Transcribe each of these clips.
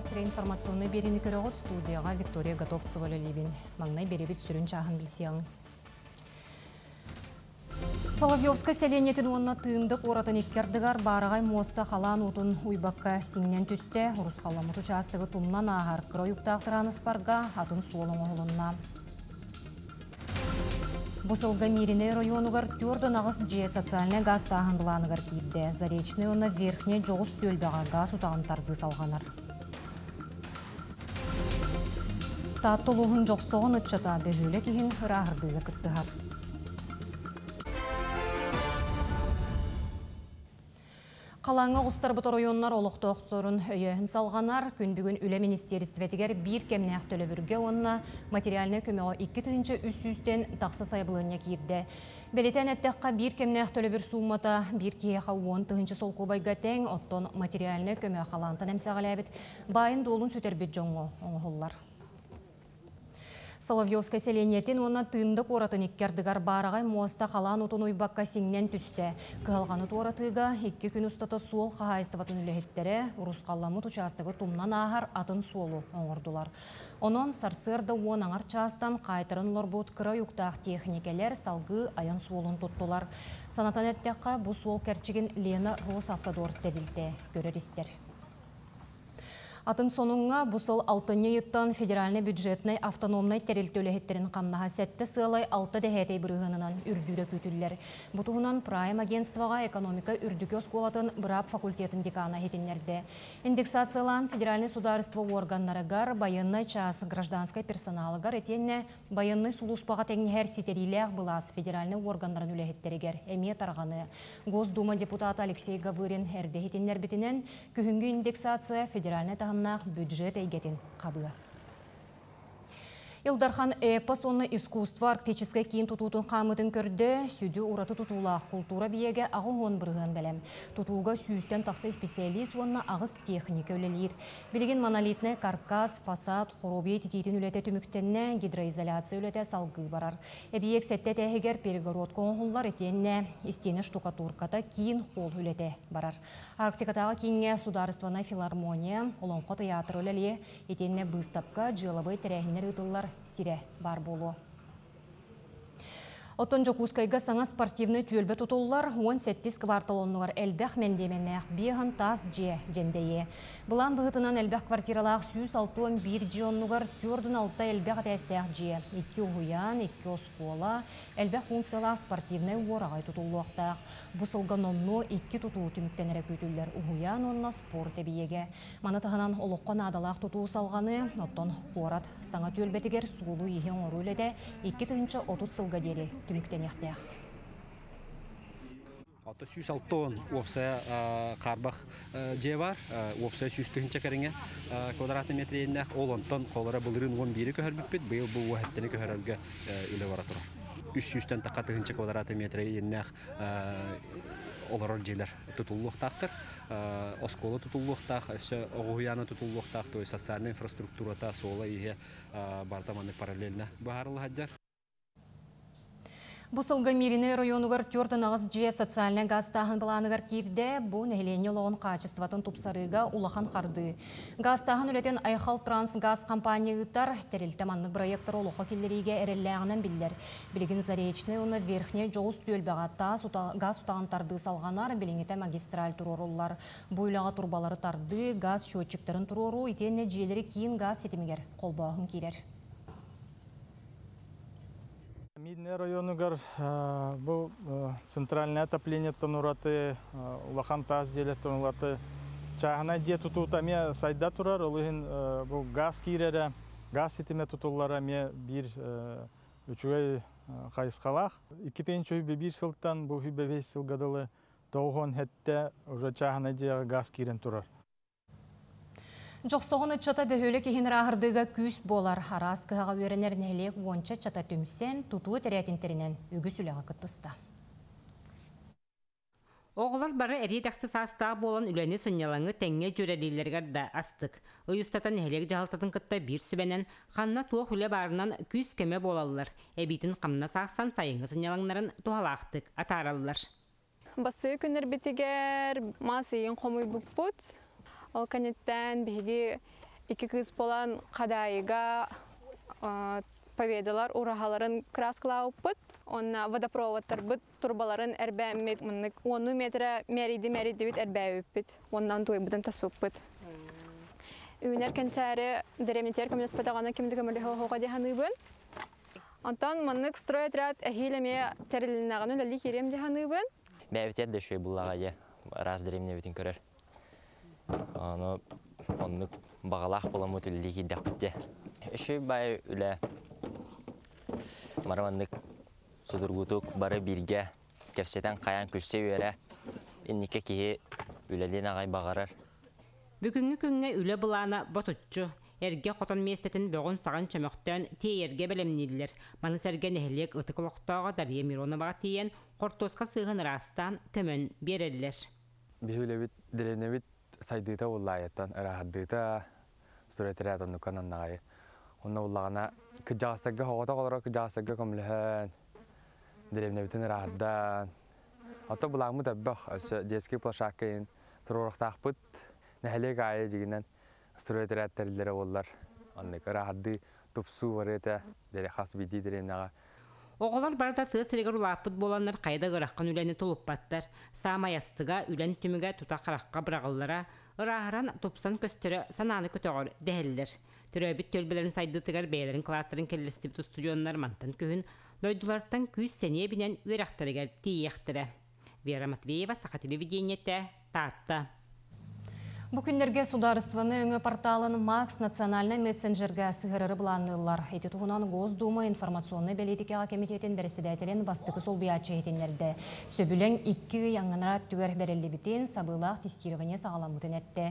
сире информационный берини көрөгөт студияга Виктория Готовцева лебин. Маңнай беребит сүрүн чагын билсең. Соловьевска селенетін онна тыындық оратын иккердігар барағай моста халан утун уйбакка сиңнен түсте урус қаламыты частығы тумнан ағар кроюктақтыраныс барға атын суолың оғылынна. Бусылга Мирине районугар тёрдон ағыз же социальный газ тағын бұланығар кейді. Заречный онна верхне жоғыз төлбеға газ утағантарды салғанар. Таттылуғын жоқсоғын ұтчата бөхөлі кейін ұрағырдыға күттіғар. Қалаңы ұстарбыты районлар олықтоқторын өйін салғанар, күн бүгін үлі министерістветігер бір кемнәқ төлі бүрге онына материалны көмеғі 2 тығынчы үс-үстен тақсы сайбылығына кейді. Белетен әттіққа бір кемнәқ төлі бір суммата бір кейеға 10 тығынчы сол көбайға тәң оттон материалны көмеғі қалантын әмсәғілі әбіт байын долын сөтербет жоңы оңғылар. Соловьевска селениетін оны тыындық оратын иккердігар барағай моста қалан ұтын уйбаққа сиңнен түсті. Кығалғаны торатыға 2 күн ұстата суол қағайыстыватын үліхеттері ұрыс қаламыт участығы тумнан ағар атын суолу оңырдылар. Онын сарсырды он аңар частан қайтырын лорбут кыра юқтақ техникелер салғы аян суолын тұттылар. Санатан әттеққа бұл суол кәрчігін Лена Росавтодор тәділді көрерістер. Атын сонуңа бұсыл 6-ны йыттан федеральный бюджетный автономный тәрелті өліхеттерін қамнаға сәтті сылай 6 дәхәтей бірғынынан үрдүрі күтілілер. Бұтығынан Прайм агентствоға экономика үрдікі осколатын бұрап факультетін декана хетінлерді. Индексациялан федеральный сударство органнарыгар байынны час гражданской персоналыгар етенне байынны сулуспаға тәңнер сетерилер бұлас федеральный органнарын өліхеттерігер әме тарғаны. Госдума депутаты Алексей Гавырин әрді хетінлер бітінен күхінгі индексация федеральный бюджет әйгетін қабыға. Илдархан эпос онны искусство арктической кейін тұтутын қамытын көрді, сүйді ұраты тұтулақ культура биеге ағы он бірғын бәлем. Тұтуға сүйістен тақсы специалист онны ағыз техника өлелер. Білген монолитны каркас, фасад, хоробей тетейтін үлеті түміктенне гидроизоляция үлеті салғы барар. Әбиек сәтті тәхегер перегород коңғылар етенне істені штукатурката кейін қол үлеті барар. Арктикатаға кейінге сударствана филармония, олонқы театр өлеле етенне бұстапқа жылабай тәрәхінер ұтылар сире бар болу. Оттон жокускайга саңа спортивный түйелбе тұтулар 17 кварталонуғар әлбәқ мәндеменнәқ бейған тас же жендейе. Бұлан бұғытынан әлбәқ квартиралақ 161 жионуғар түрдің алта әлбәқ әтәстәқ же. 2 ұғыян, 2 оскола, әлбәқ функциялақ спортивный орағай тұтулуқтақ. Бұсылған онну 2 тұтуы түміктенері көтілер ұғыян онна спорт әбиеге. Манатығынан олыққан адалақ тұтуы салғаны, оттон қорат саңа түйелбетігер суылу ехен ору үледі 2-30 сылға дері. Түміктенектеғ. Ата сүйіс алтон опсая қарбақ же бар, опсая сүйіс түхінші кәріңе квадратный метрейіндәқ олонтон қолыра бұлырын 11 көхір бүкпет, бұйыл бұл уәттені көхірілгі үлі бара тұрар. 300-тен таққа түхінші квадратный метрейіндәқ оларар желер тұтулуқтақтыр. Осколы тұтулуқтақ, оғуяны тұтулуқтақ, социальный инфраструктурата солы еге бартаманы параллельна бағарылы хаджар. Бусылга Мирине районугар тёртын ағыз же социальный газ тағын бұланығар кейді, бұл нәхелене лоғын қачестватын тұпсарыға улахан қарды. Газ тағын үлетен Айхал Транс газ компаниятар тәрелті манны проекттар олуға келдеріге әрелләғынан білдер. Білген Заречный оны верхне жоғыз төлбеға газ ұтағантарды салғанар біліңеті магистраль тұрорулар. Бойлаға турбалары тарды, газ счетчиктерін тұрору, етенне желері кейін газ сетімегер қолбағын келер. Мидне районугар бұл центральное отопление тонураты, улахан таз желер тонураты чағына де тұтуытаме сайда тұрар, олығын бұл газ кейрері, газ сетіме тұтулары ме бір үчугай қайысқалақ. 2-тен бір сылттан бұл хүбе 5 сылғадылы тоғын хәтті уже чағына де газ кейрен тұрар. Жоқсоғын үтчата бөхөлі кейін рағырдыға күс болар. Арас кыға өренер нәлек онча чата түмсен тұтуы тәрәтінтерінен үгіс үліға күттіста. Оғылар бары әрі тәқсі саста болан үләні сынялаңы тәңе жөрелейлергер да астық. Ойыстатан нәлек жағалтатын кытта бір сүбәнен қанна туақ үлі барынан күс кеме болалылар. Әбейтін қамна сақсан сайыңы сынялаңларын туғалақтық атаралылар. Басы күнер бетігер масыйын қомой бұқпұт. Ол канеттен бігі iki kız bolan kadayıga Победалар урахаларын краскалауппыт, онна водопроводтар бут турбаларын эрбәммет, 10 метр мериди бит эрбәүппит, оннан туйбыдан таспыппыт. Үйнер кенчәре дәремнетер коммунist патагана кимдиге мөле хога диханыбын. Антан маннык стройотряд әһилеме терилнаганы лали керем диханыбын. Бәвитер дә шуй буллагая раз дәремне битен көрәр. Аны оннык багалах буламы тилли дәпте. Шуй бай үлә Марваннык судургутук бары бирге кепсетен каян күшсе үйәрә иннике кие үлелен агай багарар. Бүгүнгү күнгө үле булана ботуччу эрге хотон местетин бөгөн саган чөмөктөн тиерге белемнилер. Маны серген эхлек ытыкылыктага Дарья Миронова тиен кортоска сыгын растан көмөн берелер. Бихүлебит деренебит сайдыта уллайыттан ырахадыта стройтырятан нукананнагай. Онна уллагана кыжастагы хогота колора кыжастагы комлehen деревнебитин рахдан. Ата булагмы табах детский площадкаин турурактакпыт нәһлег ае дигеннән стройтыряттерләре боллар. Анны рахды тупсу варета дере хас биди деренага. Оғылар барда тыысырыгар улаппыт боланлар қайда ғыраққан үләні толуппаттар. Самаястыға үлән түміге тута қараққа бірағылара, ырағыран топсан көстері сананы көтеғыр дәхелілер. Түрәбіт төлбелерін сайдытығар бәйлерін қылаттырын келлесті біт студионлар мантан күйін, дойдулардан күйіз сәне бінен өрақтырыгар тейектірі. Вера Матвеева, Саха телевидениетті, Татта. Бүкіндерге сударыстываны өңі порталын Макс национальный мессенджерге сығырыры бұланылар. Эти туғынан Госдума информационный политикаға комитетін бірісідәтелен бастықы сол биятчы етіндерді. Сөбілен 2 яңғынара түгер бәрелі бітін сабылақ тестирование сағаламытын әтті.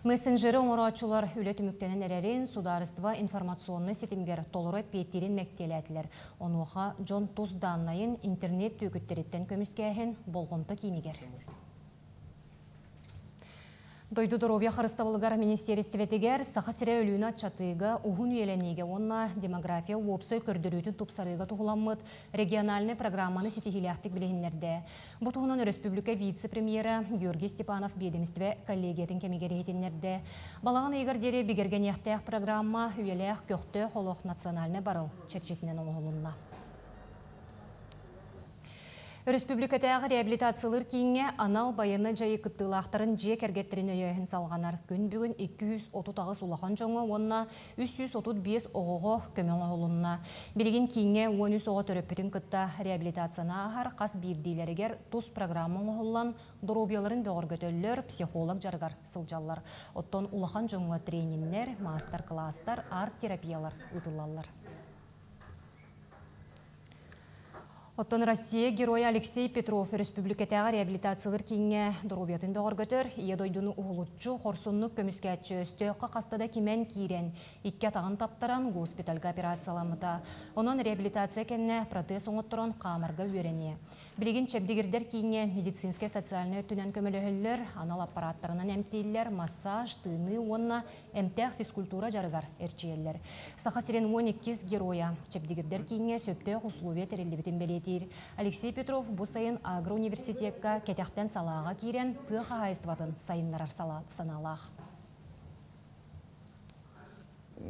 Мессенджері оңырачылар үлі түміктенін әрерін сударыстыва информационный сетімгер толыры петтерін мәктеләтілер. Онуға Джон Туз данайын интернет түйгіттереттен көміскәйін болғынты кейнігер. Дойду Доробия Харыставылығар министерістіветігер сақа сірі өліні атчатыға ұғын үйеленеге онна демография уопсой көрдірүтін тупсарыға тұғыламыд региональный программаны сетихиляқтық білігінлерді. Бұтығынан республика вице-премьера Георгий Степанов бедемістіве коллегиятын кемегері етінлерді. Балаған егердері бігерген яқтаяқ программа үйелеяқ көқті қолық национальный барыл черчетінен оңғылынна. Республикатағы реабилитациялар кейінге анал байыны жайы кыттылақтарын жек әргеттерін өйін салғанар. Күн бүгін 230 улахан жоңы, онына 335 оғығы көмен оғылынна. Білген кейінге 13 оғы төрөппетін кытта реабилитацияна ағар қас бірдейлерігер тұз программы оғылан доробияларын бөғір көтөлілер, психолог жарғар сылжалар. Оттон улахан жоңы тренинлер, мастер-класстар, арт-терапиялар ұтылалар. Оттон Россия герои Алексей Петров республикатағы реабилитациялар кейінге дұрубетін бөғір көтір, едойдыны ұғылытчы қорсынлық көміскәтші өсті қастада кемен кейрен, 2 атағын таптаран госпитальға операцияламыта. Оның реабилитация кәнне протез оңыттырын қамырға өрене. Білеген чәбдегердер кейінге медицинске социальный өттінен көмілігілер, анал аппараттарынан әмтейлер, массаж, тыны, онына әмтәқ физкультура жарығар әрчиелер. Сақа сирен 12 героя чәбдегердер кейінге сөпті условия тәрелдебетін белетер. Алексей Петров бұл сайын агроуниверситетка кәтәқтен салаға кейрен тұға хайыстыватын сайынларар саналақ.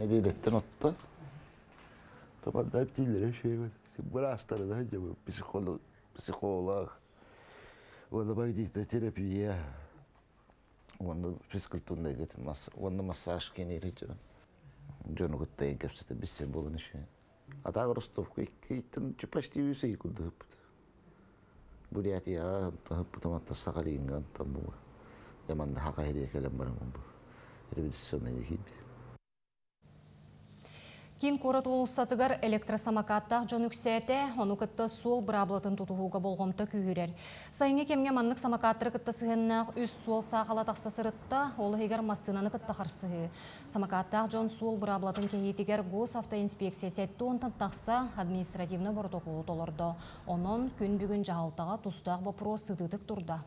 Неделеттен отта. Тамарда әптейлері шейбет. Бір астары да жабы психолог, оны байдейді терапия, оны физкультурный кетім, оны массаж кенері жөн. Жоны күттайын көпсеті бізсен болын үші. Атағы Ростовқа кейттін почти үйсей күлді ғыппыды. Бурятия ғыппыдыматта сағалиынған там бұл. Яманды хақа хере кәлем барымын бұл. Революционный кейбеді. Кин корот улсатыгар электросамокаттақ жон үксәті, оны күтті сол бұраблатын тұтуғуға болғымты күйірер. Сайынғы кемге маннық самокаттыры күтті сығыннақ үс сол сақала тақсы сырытта, олы егер массынаны күтті қарсығы. Самокаттақ жон сол бұраблатын кейетігер гос автоинспекция сәтті онтан тақса административны протоколы толырды. Оның күн бүгін жағалтаға тұстақ вопрос сытытық тұрда.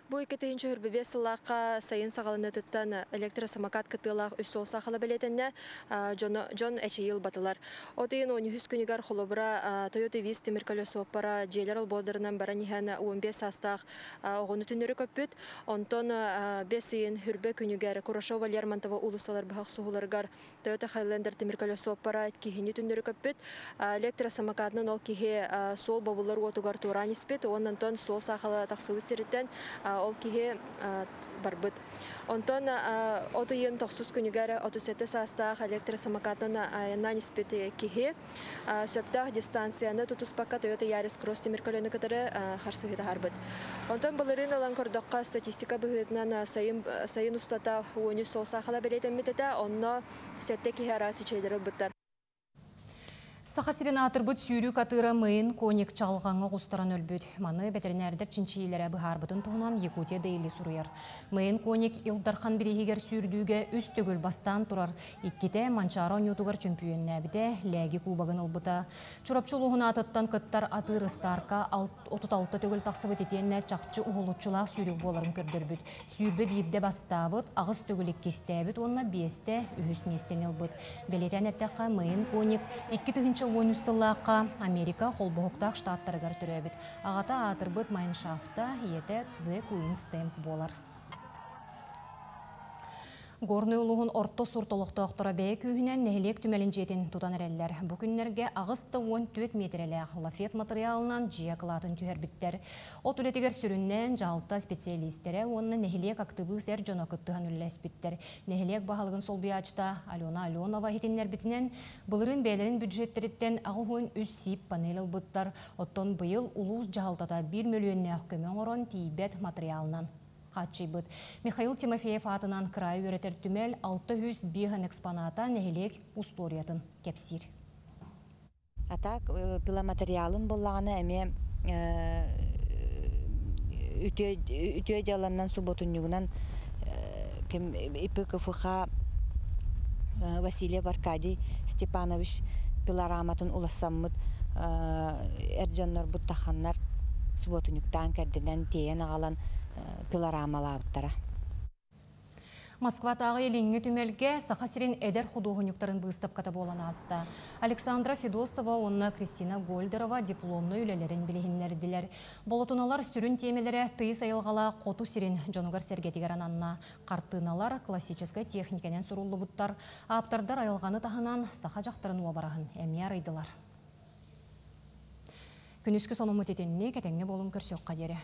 Бу 2-нче хүрбебе сыллакка сайын сагалыныттан электросамокат кытылак үс сол сахала белетенне Джон Эчейл батылар. Отын 13 күнүгөр холобра Toyota Viz темир колесо пара General Border'нан бара ниһән 15 састак огону түнөрү көппүт. Онтон бесин хүрбе күнүгөр Курашова Лермонтова улусалар бахак сугуларгар Toyota Highlander темир колесо пара кихини түнөрү көппүт. Электросамокатнын ол кихи сол бабулар отугар туран испет. Онтон сол сахала таксыбы сириттен ол кихи барбыт. Онтон отуйын 9 күнүгөр 37 састак электросамокатын аянан испет кихи сөптах дистанцияны тутуспакка Toyota Yaris Cross темир колесо кытары харсыгыта харбыт. Онтон буларын алан кордокка статистика быгытынан сайын устата уону сол сахала белетеммитете онно сетте кихи араси чейдери буттар. Сахасирин атырбыт сүйрүү катыра мыйын коник чалғаңы құстаран өлбөт. Маны ветеринәрдер чинчийлері бұхарбытын туғынан Якутия дейли суруяр. Мыйын коник Илдархан бірегігер сүйрдүүге үст төгіл бастан турар. Икките манчарон ютугар чемпионны әбіде ләгі кубагын ылбыта. Чурапчулуғын атыттан кыттар атыр ыстарка 36 төгіл тақсыбыт етенне чақчы уғылытчылақ сүйрүү боларын көрдірбіт. Сүйрбе бирде бастабыт, ағыз төгілік кестәбіт, онна бесте үхіс местен ылбыт. Белетен әттәққа мыйын коник 2 Уонуссыллааққа Америка холбоқтақ штаттарығар түрәбіт. Ағата атырбыт майншафта ете Тзе Куин Стэмп болар. Горны улуғын орто суртолықты оқтыра бәйі күйінен нәхілек түмелін жетін тұтан әрелер. Бүкінлерге ағысты 14 метрелі лафет материалынан жия қылатын түйербіттер. От үлетігер сүріннен жалта специалистері оны нәхілек актыбы сәр жона күттіған үлләспіттер. Нәхілек бағалығын сол биячта Алена Аленова хетінлер бітінен бұлырын бәйлерін бюджеттеріттен ағуын үз сип панел бұттар. Оттон бұйыл улуыз жалтата 1 миллион нәқ көмен орын тейбет материалынан. Михаил Тимофеев атынан край өретер түмел 600 биған экспоната нәхілек усториятын кепсир. Атак пиломатериалын болағаны әме үтөй жаланнан суботуннюгунан ИПКФХ Васильев Аркадий Степанович пилораматын улассаммыт әржаннар бұттақаннар суботуннюктан кәрдінен тейен ағалан пилорамалабыттара. Москватағы еліңі түмелге Сахасирин әдер художниктарын бұстап ката болан асты. Александра Федосова, онна Кристина Гольдерова дипломны үлелерін білігінлерділер. Болотуналар сүрін темелері тыйыс айылғала қоту сирин жонугар сергетігер ананна. Қартыналар классическай техниканен сұрулы бұттар. Аптардар айылғаны тағынан саха жақтарын уабарағын әмияр айдылар. Күніскі соны мұтетенне кәтеңне болын көрсек қадері.